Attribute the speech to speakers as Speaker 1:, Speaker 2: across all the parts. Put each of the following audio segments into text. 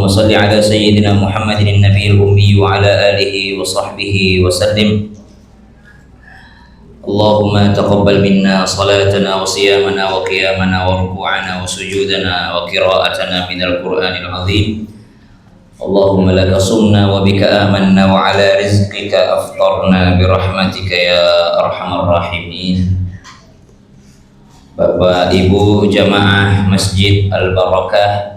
Speaker 1: اللهم صل على سيدنا محمد النبي الأمي وعلى آله وصحبه وسلم. اللهم تقبل منا صلاتنا وصيامنا وقيامنا وركوعنا وسجودنا وقراءتنا من القرآن العظيم. اللهم لك صمنا وبك آمنا وعلى رزقك أفطرنا برحمتك يا أرحم الراحمين. Bapak Ibu jamaah Masjid Al-Barakah,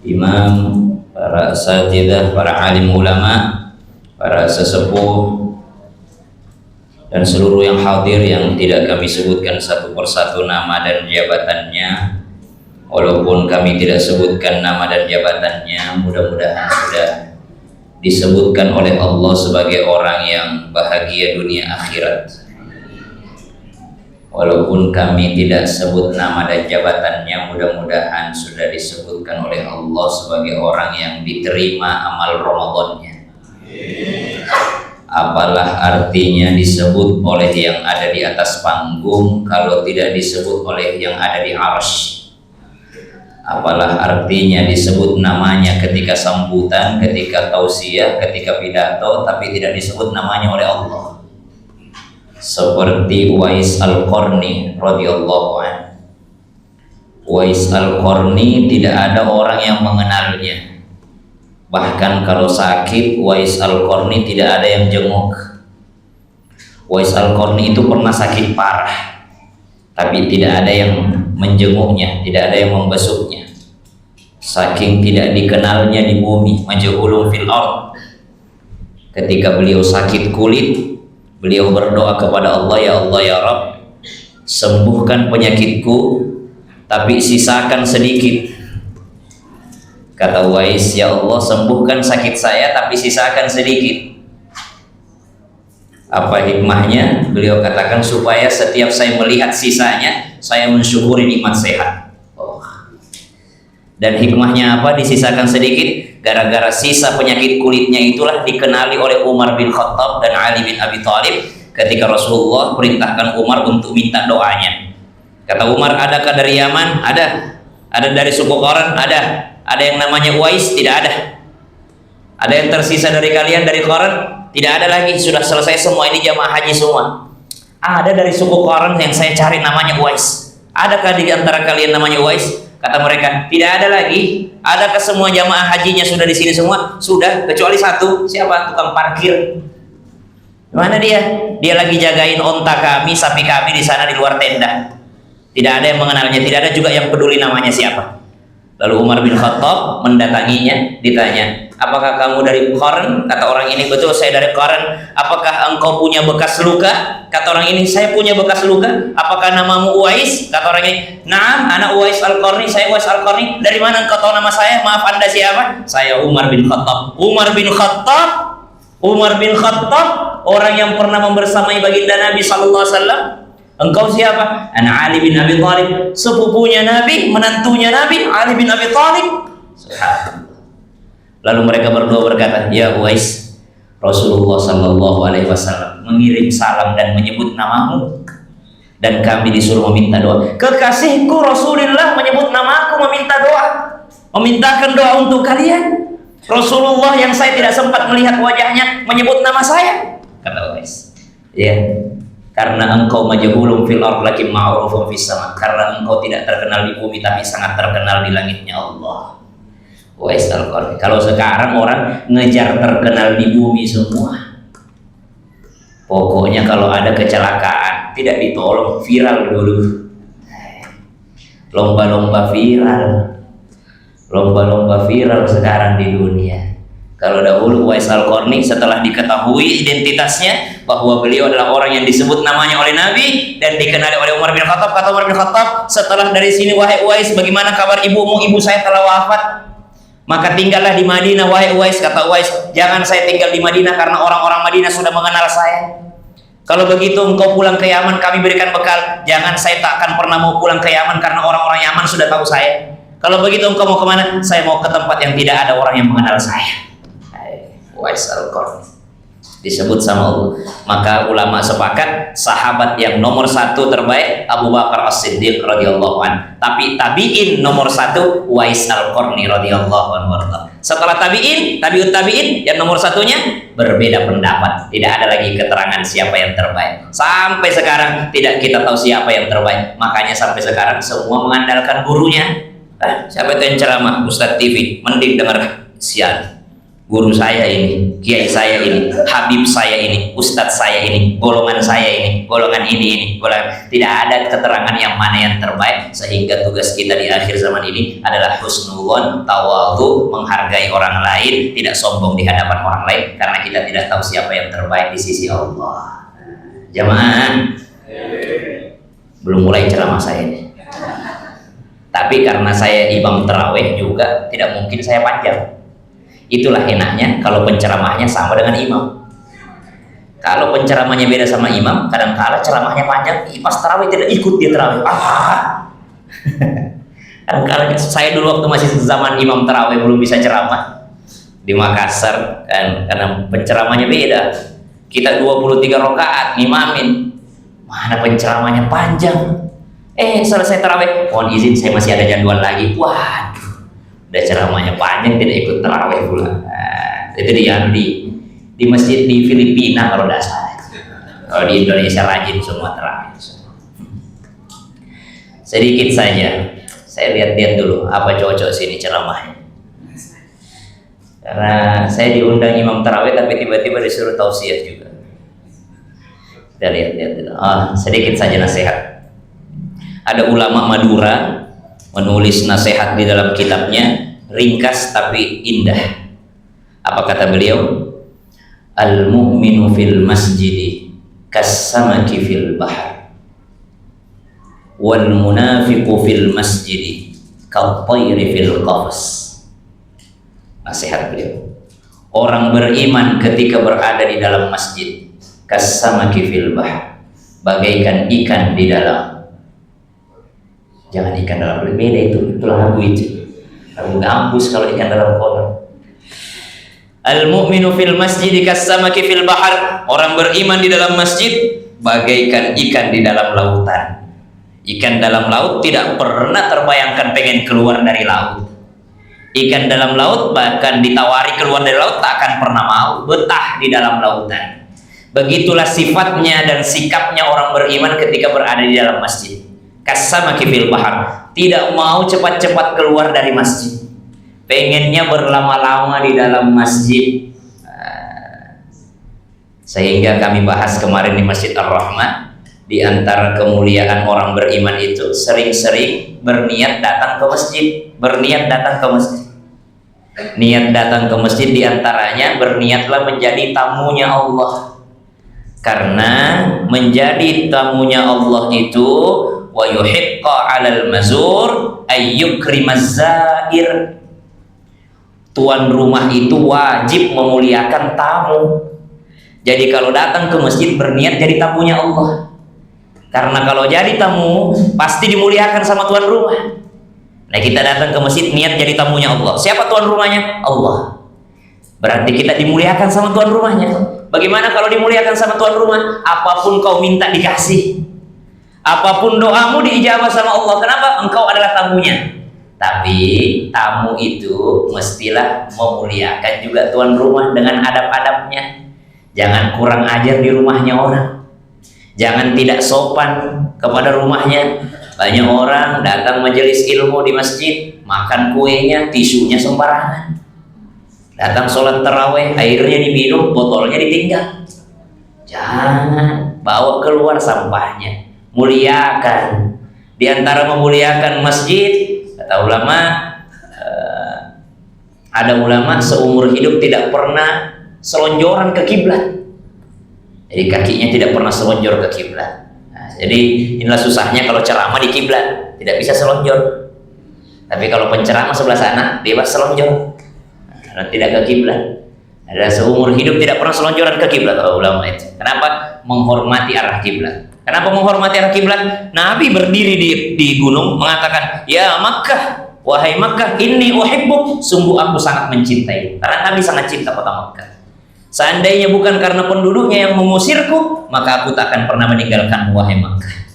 Speaker 1: imam, para asatidzah, para alim ulama, para sesepuh, dan seluruh yang hadir yang tidak kami sebutkan satu persatu nama dan jabatannya. Walaupun kami tidak sebutkan nama dan jabatannya, mudah-mudahan sudah disebutkan oleh Allah sebagai orang yang bahagia dunia akhirat. Walaupun kami tidak sebut nama dan jabatannya, mudah-mudahan sudah disebutkan oleh Allah sebagai orang yang diterima amal Ramadannya. Apalah artinya disebut oleh yang ada di atas panggung kalau tidak disebut oleh yang ada di arsy? Apalah artinya disebut namanya ketika sambutan, ketika tausiah, ketika pidato, tapi tidak disebut namanya oleh Allah? Seperti Uwais Al-Qarni radhiyallahu anhu. Uwais Al-Qarni tidak ada orang yang mengenalnya. Bahkan kalau sakit, Uwais Al-Qarni tidak ada yang jenguk. Uwais Al-Qarni itu pernah sakit parah, tapi tidak ada yang menjenguknya, tidak ada yang membesuknya. Saking tidak dikenalnya di bumi, majhulun fil ard. Ketika beliau sakit kulit, beliau berdoa kepada Allah, ya Allah ya Rabb, sembuhkan penyakitku, tapi sisakan sedikit. Kata Uwais, ya Allah, sembuhkan sakit saya, tapi sisakan sedikit. Apa hikmahnya? Beliau katakan supaya setiap saya melihat sisanya, saya mensyukuri nikmat sehat. Dan hikmahnya apa disisakan sedikit? Gara-gara sisa penyakit kulitnya itulah dikenali oleh Umar bin Khattab dan Ali bin Abi Thalib ketika Rasulullah perintahkan Umar untuk minta doanya. Kata Umar, adakah dari Yaman? Ada. Ada dari suku Qaran? Ada. Ada yang namanya Uwais? Tidak ada. Ada yang tersisa dari kalian dari Qaran? Tidak ada lagi. Sudah selesai semua, ini jamaah haji semua. Ada dari suku Qaran yang saya cari namanya Uwais. Adakah di antara kalian namanya Uwais? Kata mereka, tidak ada lagi. Adakah semua jamaah hajinya sudah di sini semua? Sudah, kecuali satu. Siapa? Tukang parkir. Mana dia? Dia lagi jagain onta kami, sapi kami di sana di luar tenda. Tidak ada yang mengenalnya, tidak ada juga yang peduli namanya siapa. Lalu Umar bin Khattab mendatanginya, ditanya, apakah kamu dari Qaran? Kata orang ini, betul, saya dari Qaran. Apakah engkau punya bekas luka? Kata orang ini, saya punya bekas luka. Apakah namamu Uwais? Kata orang ini, naam, anak Uwais Al-Qarni, saya Uwais Al-Qarni. Dari mana engkau tahu nama saya? Maaf, Anda siapa? Saya Umar bin Khattab. Umar bin Khattab, Umar bin Khattab, orang yang pernah membersamai baginda Nabi sallallahu alaihi wasallam. Engkau siapa? Ana Ali bin Abi Thalib, sepupunya Nabi, menantunya Nabi, Ali bin Abi Thalib. Lalu mereka berdua berkata, ya Uwais, Rasulullah sallallahu alaihi wasallam mengirim salam dan menyebut namamu, dan kami disuruh meminta doa. Kekasihku Rasulullah menyebut namaku, meminta doa, memintakan doa untuk kalian. Rasulullah yang saya tidak sempat melihat wajahnya menyebut nama saya. Kata Uwais, ya, karena engkau majhulun fil ardh lakin ma'rufun fis sama. Karena engkau tidak terkenal di bumi tapi sangat terkenal di langitnya Allah. Uwais Al-Qarni. Kalau sekarang orang ngejar terkenal di bumi semua. Pokoknya kalau ada kecelakaan tidak ditolong, viral dulu. Lomba-lomba viral. Lomba-lomba viral sekarang di dunia. Kalau dahulu Uwais Al-Qarni setelah diketahui identitasnya bahwa beliau adalah orang yang disebut namanya oleh Nabi dan dikenali oleh Umar bin Khattab, kata Umar bin Khattab, setelah dari sini wahai Uwais, bagaimana kabar ibumu? Ibu saya telah wafat. Maka tinggallah di Madinah wahai Uwais. Kata Uwais, jangan saya tinggal di Madinah karena orang-orang Madinah sudah mengenal saya. Kalau begitu engkau pulang ke Yaman, kami berikan bekal. Jangan, saya tak akan pernah mau pulang ke Yaman karena orang-orang Yaman sudah tahu saya. Kalau begitu engkau mau kemana? Saya mau ke tempat yang tidak ada orang yang mengenal saya. Uwais Al-Qarni. disebut sama Allah. Maka ulama sepakat sahabat yang nomor satu terbaik Abu Bakar As-Siddiq radhiyallahu anhu. Tapi tabi'in nomor satu Uwais Al-Qarni radhiyallahu anhu. Setelah tabi'ut tabi'in yang nomor satunya berbeda pendapat. Tidak ada lagi keterangan siapa yang terbaik. Sampai sekarang tidak kita tahu siapa yang terbaik. Makanya sampai sekarang semua mengandalkan gurunya. Siapa itu yang ceramah? Ustadz TV. Mending dengar sian. Guru saya ini, kiai saya ini, habib saya ini, ustadz saya ini, golongan saya ini, golongan ini, golongan. Tidak ada keterangan yang mana yang terbaik, sehingga tugas kita di akhir zaman ini adalah husnuzon, tawadhu, menghargai orang lain, tidak sombong di hadapan orang lain, karena kita tidak tahu siapa yang terbaik di sisi Allah. Jamaah, belum mulai ceramah saya ini. Tapi karena saya imam tarawih juga, tidak mungkin saya panjang. Itulah enaknya kalau penceramahnya sama dengan imam. Kalau penceramahnya beda sama imam, kadang-kala ceramahnya panjang, pas tarawih tidak ikut dia tarawih. Kadang-kala saya dulu waktu masih zaman imam tarawih belum bisa ceramah di Makassar kan, karena penceramahnya beda. Kita 23 rakaat ngimamin, mana penceramahnya panjang. Selesai tarawih, mohon izin saya masih ada jadwal lagi. Waduh, udah ceramahnya panjang, tidak ikut tarawih pula. Itu di masjid di Filipina kalau tidak salah. Kalau di Indonesia rajin semua tarawih. Sedikit saja, saya lihat-lihat dulu apa cocok sini ceramahnya. Karena saya diundang imam tarawih tapi tiba-tiba disuruh tausiah juga. Kita lihat-lihat dulu. Sedikit saja nasihat. Ada ulama Madura menulis nasihat di dalam kitabnya, ringkas tapi indah. Apa kata beliau? Al-mu'minu fil masjidi kas-samaki fil bahr, wal munafiqu fil masjidi kat-tayri fil qafas. Nasihat beliau, orang beriman ketika berada di dalam masjid kas-samaki fil bahr, bagaikan ikan di dalam. Jangan ikan dalam, beda itulah lagu itu. Lagu gambus kalau ikan dalam kolam. Al-mu'minu fil masjid kas-samaki fil bahar. Orang beriman di dalam masjid bagaikan ikan di dalam lautan. Ikan dalam laut tidak pernah terbayangkan pengen keluar dari laut. Ikan dalam laut bahkan ditawari keluar dari laut tak akan pernah mau, betah di dalam lautan. Begitulah sifatnya dan sikapnya orang beriman ketika berada di dalam masjid. Kas-samaki fil bahar, tidak mau cepat-cepat keluar dari masjid, pengennya berlama-lama di dalam masjid. Sehingga kami bahas kemarin di Masjid Ar-Rahmah, di antara kemuliaan orang beriman itu sering-sering berniat datang ke masjid. Niat datang ke masjid diantaranya berniatlah menjadi tamunya Allah, karena menjadi tamunya Allah itu wa yuhiqqa 'alal mazur ayyukrimaz zair. Tuan rumah itu wajib memuliakan tamu. Jadi kalau datang ke masjid berniat jadi tamunya Allah. Karena kalau jadi tamu pasti dimuliakan sama tuan rumah. Nah, kita datang ke masjid niat jadi tamunya Allah. Siapa tuan rumahnya? Allah. Berarti kita dimuliakan sama tuan rumahnya. Bagaimana kalau dimuliakan sama tuan rumah? Apapun kau minta dikasih. Apapun doamu diijabah sama Allah. Kenapa? Engkau adalah tamunya. Tapi tamu itu mestilah memuliakan juga tuan rumah dengan adab-adabnya. Jangan kurang ajar di rumahnya orang. Jangan tidak sopan kepada rumahnya. Banyak orang datang majelis ilmu di masjid, makan kuenya, tisunya sembarangan. Datang sholat tarawih, airnya diminum, botolnya ditinggal. Jangan, bawa keluar sampahnya. Muliakan. Di antara memuliakan masjid, kata ulama, ada ulama seumur hidup tidak pernah selonjoran ke kiblat. Jadi kakinya tidak pernah selonjor ke kiblat. Nah, jadi inilah susahnya kalau ceramah di kiblat, tidak bisa selonjor. Tapi kalau penceramah sebelah sana bebas selonjor, karena tidak ke kiblat. Ada seumur hidup tidak pernah selonjoran ke kiblat ulama itu. Kenapa? Menghormati arah kiblat. Kenapa menghormati arah kiblat? Nabi berdiri di gunung mengatakan, "Ya Makkah, wahai Makkah, inni uhibbuk, sungguh aku sangat mencintai." Karena Nabi sangat cinta kota Makkah. Seandainya bukan karena penduduknya yang mengusirku, maka aku tak akan pernah meninggalkanmu wahai Makkah.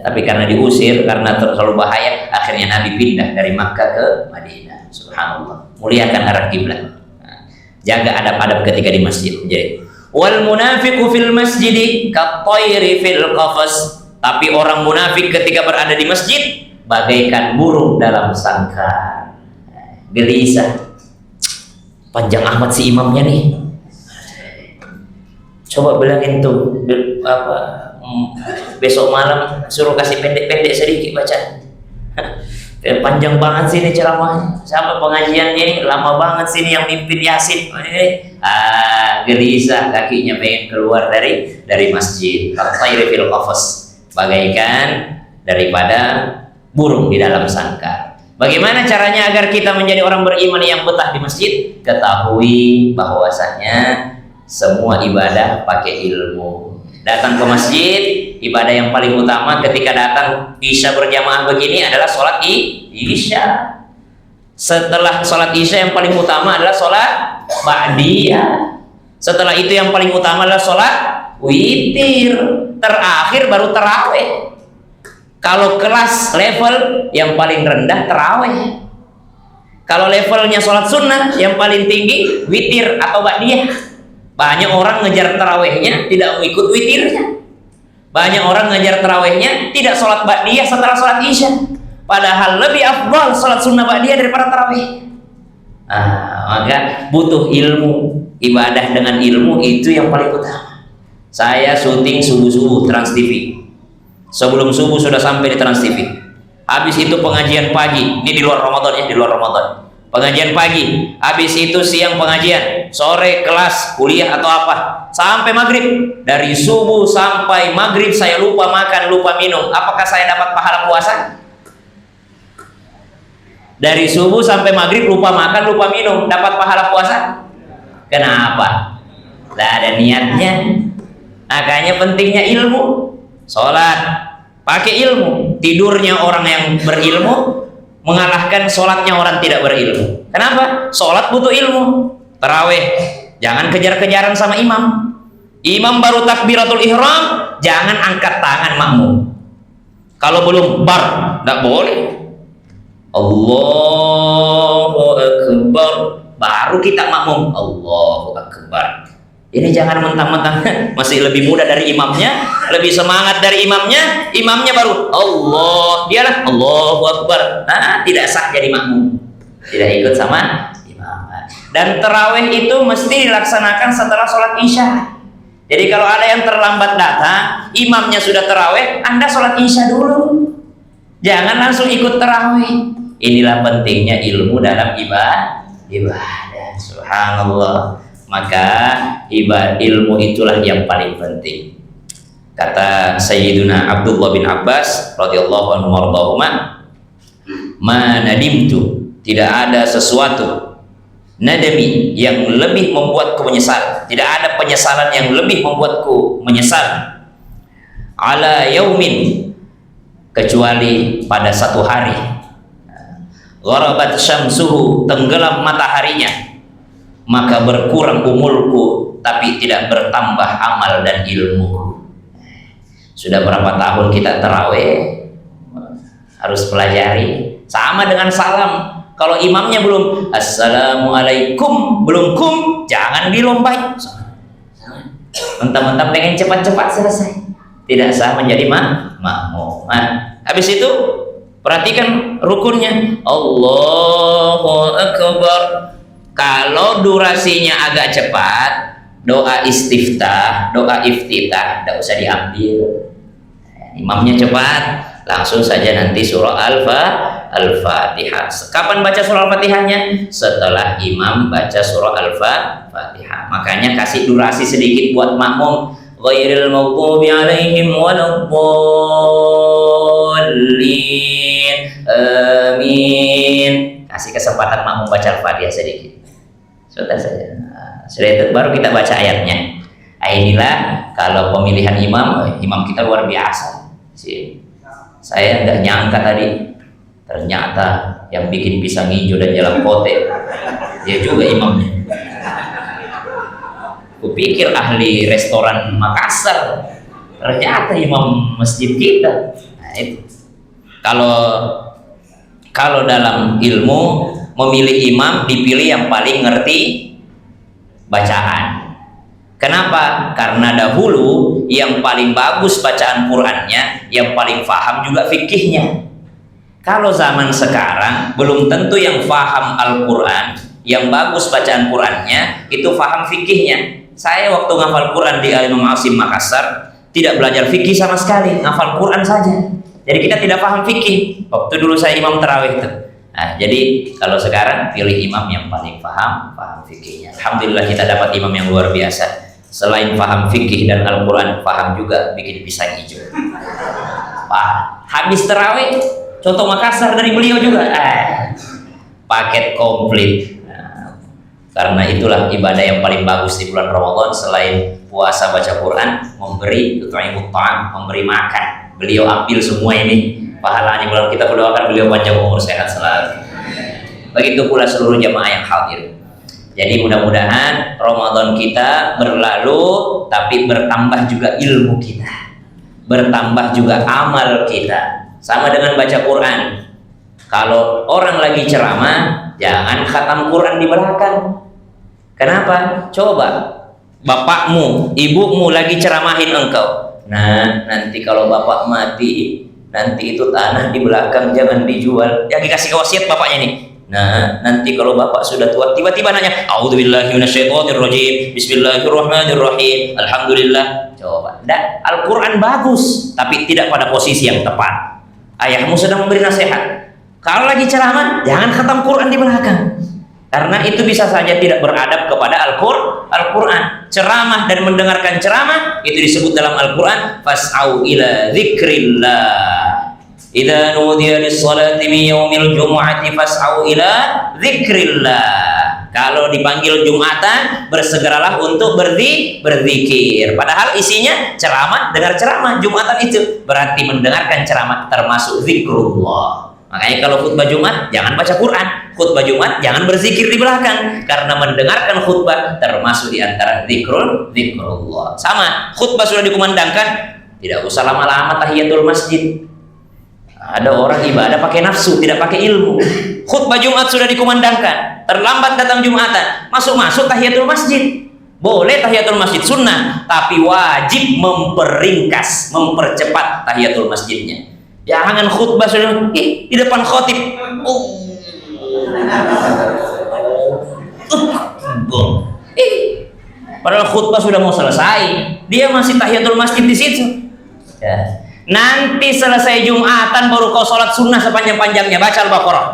Speaker 1: Tapi karena diusir, karena terlalu bahaya, akhirnya Nabi pindah dari Makkah ke Madinah. Subhanallah. Muliakan arah kiblat. Jaga adab-adab ketika di masjid. Jadi, wal munafiqu fil masjidi kattayri fil qafas. Tapi orang munafik ketika berada di masjid bagaikan burung dalam sangkar. Gelisah. Panjang amat si imamnya nih. Coba bilangin tuh besok malam suruh kasih pendek-pendek sedikit baca. Panjang banget sih ini ceramahnya, sampai pengajiannya ini lama banget sih ini yang mimpin Yasin. Gelisah, kakinya pengen keluar dari masjid. Al-tayri fil qafas, bagaikan daripada burung di dalam sangkar. Bagaimana caranya agar kita menjadi orang beriman yang betah di masjid? Ketahui bahwasanya semua ibadah pakai ilmu. Datang ke masjid, ibadah yang paling utama ketika datang Isya berjamaah begini adalah sholat Isya. Setelah sholat Isya yang paling utama adalah sholat Ba'diyah. Setelah itu yang paling utama adalah sholat witir. Terakhir baru terawih. Kalau kelas level yang paling rendah terawih. Kalau levelnya sholat sunnah yang paling tinggi witir atau Ba'diyah. Banyak orang ngejar tarawehnya tidak mengikut witirnya. Banyak orang ngejar tarawehnya tidak sholat ba'diyah setelah sholat isya. Padahal lebih afdal sholat sunnah ba'diyah daripada taraweh. Maka butuh ilmu. Ibadah dengan ilmu itu yang paling utama. Saya syuting subuh-subuh Trans TV. Sebelum subuh sudah sampai di Trans TV. Habis itu pengajian pagi. Ini di luar Ramadan ya, di luar Ramadan. Pengajian pagi, habis itu siang pengajian, sore kelas, kuliah atau apa, sampai maghrib. Dari subuh sampai maghrib saya lupa makan, lupa minum. Apakah saya dapat pahala puasa? Dari subuh sampai maghrib lupa makan, lupa minum, dapat pahala puasa? Kenapa? Tidak ada niatnya. Makanya pentingnya ilmu. Sholat pakai ilmu. Tidurnya orang yang berilmu mengalahkan sholatnya orang tidak berilmu. Kenapa? Sholat butuh ilmu. Taraweh, jangan kejar-kejaran sama imam. Imam baru takbiratul ihram, jangan angkat tangan makmum. Kalau belum bar, tidak boleh. Allahu Akbar, baru kita makmum. Allahu Akbar. Ini jangan mentang-mentang masih lebih muda dari imamnya, lebih semangat dari imamnya, imamnya baru Allah, dialah Allahu Akbar. Tidak sah jadi makmum, tidak ikut sama imam. Dan tarawih itu mesti dilaksanakan setelah sholat isya. Jadi kalau ada yang terlambat datang, imamnya sudah tarawih, Anda sholat isya dulu, jangan langsung ikut tarawih. Inilah pentingnya ilmu dalam ibadah. Subhanallah. Maka ilmu itulah yang paling penting. Kata Sayyiduna Abdullah bin Abbas radhiyallahu anhu mardahuma, "Ma nadimtu," tidak ada sesuatu nadami yang lebih membuatku menyesal. Tidak ada penyesalan yang lebih membuatku menyesal. Ala yaumin, kecuali pada satu hari. Gharabat syamsuhu, tenggelam mataharinya. Maka berkurang umurku, tapi tidak bertambah amal dan ilmu. Sudah berapa tahun kita tarawih, harus pelajari. Sama dengan salam. Kalau imamnya belum assalamualaikum, belum kum, jangan dilompai. Mentang-mentang pengen cepat-cepat selesai, tidak sah menjadi makmum. Habis itu perhatikan rukunnya. Allahu Akbar. Kalau durasinya agak cepat, doa istiftah, doa iftitah tidak usah diambil. Imamnya cepat, langsung saja nanti surah Al-Fatihah. Kapan baca surah Al-Fatihahnya? Setelah imam baca surah Al-Fatihah. Makanya kasih durasi sedikit buat makmum. Ghairil maghdubi alaihim waladdallin. Amin. Kasih kesempatan makmum baca Al-Fatihah sedikit. Sudah saja. Sudah itu baru kita baca ayatnya. Inilah kalau pemilihan imam kita luar biasa. Saya nggak nyangka tadi, ternyata yang bikin pisang hijau dan jalan kote dia juga imamnya. kupikir ahli restoran Makassar, ternyata imam masjid kita. Nah, itu kalau dalam ilmu memilih imam, dipilih yang paling ngerti bacaan. Kenapa? Karena dahulu yang paling bagus bacaan Qur'annya, yang paling paham juga fikihnya. Kalau zaman sekarang belum tentu yang paham Al-Quran, yang bagus bacaan Qur'annya itu paham fikihnya. Saya waktu ngafal Quran di Al-Imam Asim Makassar tidak belajar fikih sama sekali, ngafal Quran saja. Jadi kita tidak paham fikih waktu dulu saya imam tarawih itu. Nah, jadi kalau sekarang pilih imam yang paling paham fikihnya. Alhamdulillah kita dapat imam yang luar biasa. Selain paham fikih dan Al-Quran, paham juga bikin pisang hijau. Habis tarawih, contoh Makassar dari beliau juga. Paket komplit. Nah, karena itulah ibadah yang paling bagus di bulan Ramadan selain puasa baca Quran, memberi memberi makan. Beliau ambil semua ini pahalanya. Kalau kita berdoakan beliau panjang umur, sehat selalu. Begitu pula seluruh jamaah yang hadir. Jadi mudah-mudahan Ramadan kita berlalu tapi bertambah juga ilmu kita, bertambah juga amal kita. Sama dengan baca Quran. Kalau orang lagi ceramah, jangan khatam Quran di belakang. Kenapa? Coba bapakmu, ibumu lagi ceramahin engkau. Nah, nanti kalau bapak mati, nanti itu tanah di belakang jangan dijual. Ya dikasih wasiat bapaknya nih. Nah, nanti kalau bapak sudah tua, tiba-tiba nanya, A'udzubillahi minasyaitonirrajim, Bismillahirrahmanirrahim, Alhamdulillah. Coba, Al-Quran bagus, tapi tidak pada posisi yang tepat. Ayahmu sedang memberi nasihat. Kalau lagi ceramah, jangan khatam Quran di belakang. Karena itu bisa saja tidak beradab kepada Al-Quran. Ceramah dan mendengarkan ceramah itu disebut dalam Al-Quran, fas'au ila dzikrillah. Idza nudiya lis-shalati min yaumil jumu'ati fas'au ila dzikrillah. Kalau dipanggil Jumatan, bersegeralah untuk berzikir. Padahal isinya ceramah, dengar ceramah Jumatan itu berarti mendengarkan ceramah termasuk zikrullah. Makanya kalau khutbah Jumat jangan baca Quran, khutbah Jumat jangan berzikir di belakang, karena mendengarkan khutbah termasuk di antara zikrullah. Sama, khutbah sudah dikumandangkan, tidak usah lama-lama tahiyatul masjid. Ada orang ibadah pakai nafsu, tidak pakai ilmu. Khutbah Jumat sudah dikumandangkan, terlambat datang Jumatan, masuk tahiyatul masjid. Boleh tahiyatul masjid sunnah, tapi wajib memperingkas, mempercepat tahiyatul masjidnya. Jangan khutbah sudah di depan khotib. Padahal khutbah sudah mau selesai, dia masih tahiyatul masjid di situ. Ya. Nanti selesai Jumatan baru kau sholat sunnah sepanjang-panjangnya. Baca Al-Baqarah.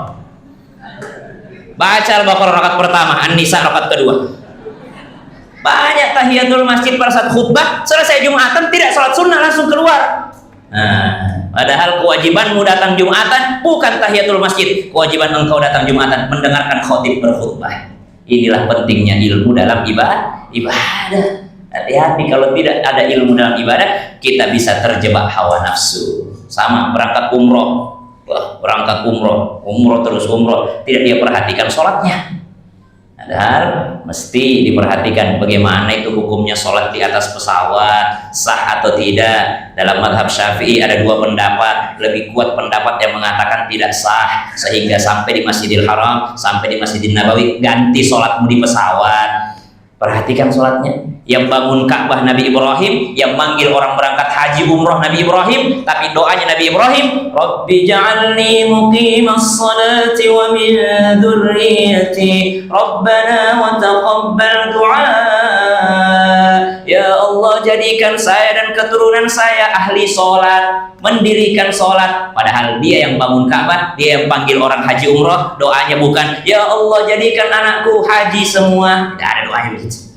Speaker 1: Baca Al-Baqarah rakaat pertama, An-Nisa rakaat kedua. Banyak tahiyatul masjid pada saat khutbah, selesai Jumatan tidak sholat sunnah, langsung keluar. Nah, padahal kewajibanmu datang Jumatan bukan tahiyatul masjid. Kewajiban engkau datang Jumatan mendengarkan khotib berkhutbah. Inilah pentingnya ilmu dalam ibadah. Hati-hati kalau tidak ada ilmu dalam ibadah, kita bisa terjebak hawa nafsu. Sama berangkat umroh, umroh terus umroh, tidak dia perhatikan sholatnya. Padahal mesti diperhatikan bagaimana itu hukumnya sholat di atas pesawat, sah atau tidak. Dalam mazhab Syafi'i ada dua pendapat, lebih kuat pendapat yang mengatakan tidak sah, sehingga sampai di Masjidil Haram, sampai di Masjidil Nabawi, ganti sholatmu di pesawat. Perhatikan sholatnya. Yang bangun Ka'bah Nabi Ibrahim, yang manggil orang berangkat haji umroh Nabi Ibrahim, tapi doanya Nabi Ibrahim, Rabbi ja'alni muqimas salati wa min dzurriyyati Rabbana wa taqabbal du'a. Ya Allah, jadikan saya dan keturunan saya ahli sholat, mendirikan sholat. Padahal dia yang bangun Ka'bah, dia yang panggil orang haji umroh, doanya bukan ya Allah jadikan anakku haji semua. Tidak ada doanya begitu.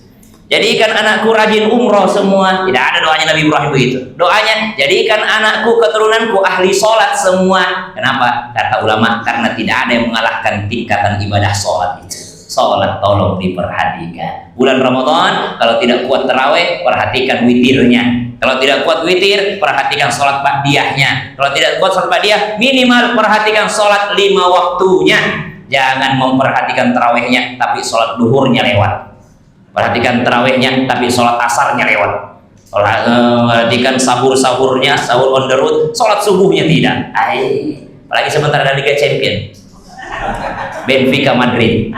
Speaker 1: Jadikan anakku rajin umroh semua. Tidak ada doanya Nabi Ibrahim begitu. Doanya jadikan anakku keturunanku ahli sholat semua. Kenapa? Kata ulama, karena tidak ada yang mengalahkan tingkatan ibadah sholat itu. Sholat tolong diperhatikan. Bulan Ramadan kalau tidak kuat tarawih, perhatikan witirnya. Kalau tidak kuat witir, perhatikan sholat ba'diyahnya. Kalau tidak kuat sholat ba'diyah, minimal perhatikan sholat 5 waktunya. Jangan memperhatikan tarawihnya, tapi sholat duhurnya lewat. Perhatikan tarawihnya, tapi sholat asarnya lewat. Perhatikan sahur-sahurnya, sahur on the road, sholat subuhnya tidak. Apalagi sebentar ada Liga Champion, Benfica Madrid,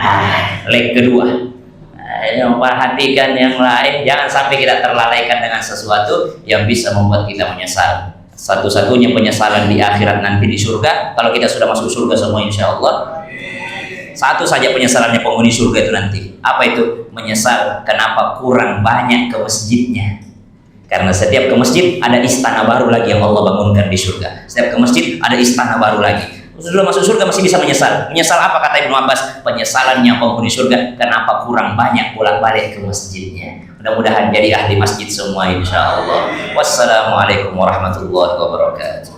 Speaker 1: leg kedua. Perhatikan yang lain, jangan sampai kita terlalaikan dengan sesuatu yang bisa membuat kita menyesal. Satu-satunya penyesalan di akhirat nanti di surga, kalau kita sudah masuk surga semua insya Allah, satu saja penyesalannya penghuni surga itu nanti. Apa itu? Menyesal kenapa kurang banyak ke masjidnya. Karena setiap ke masjid ada istana baru lagi yang Allah bangunkan di surga. Setiap ke masjid ada istana baru lagi. Sudah masuk surga masih bisa menyesal. Menyesal apa kata Ibnu Abbas? Penyesalannya penghuni surga kenapa kurang banyak bolak-balik ke masjidnya. Mudah-mudahan jadi ahli masjid semua insya Allah. Wassalamualaikum warahmatullahi wabarakatuh.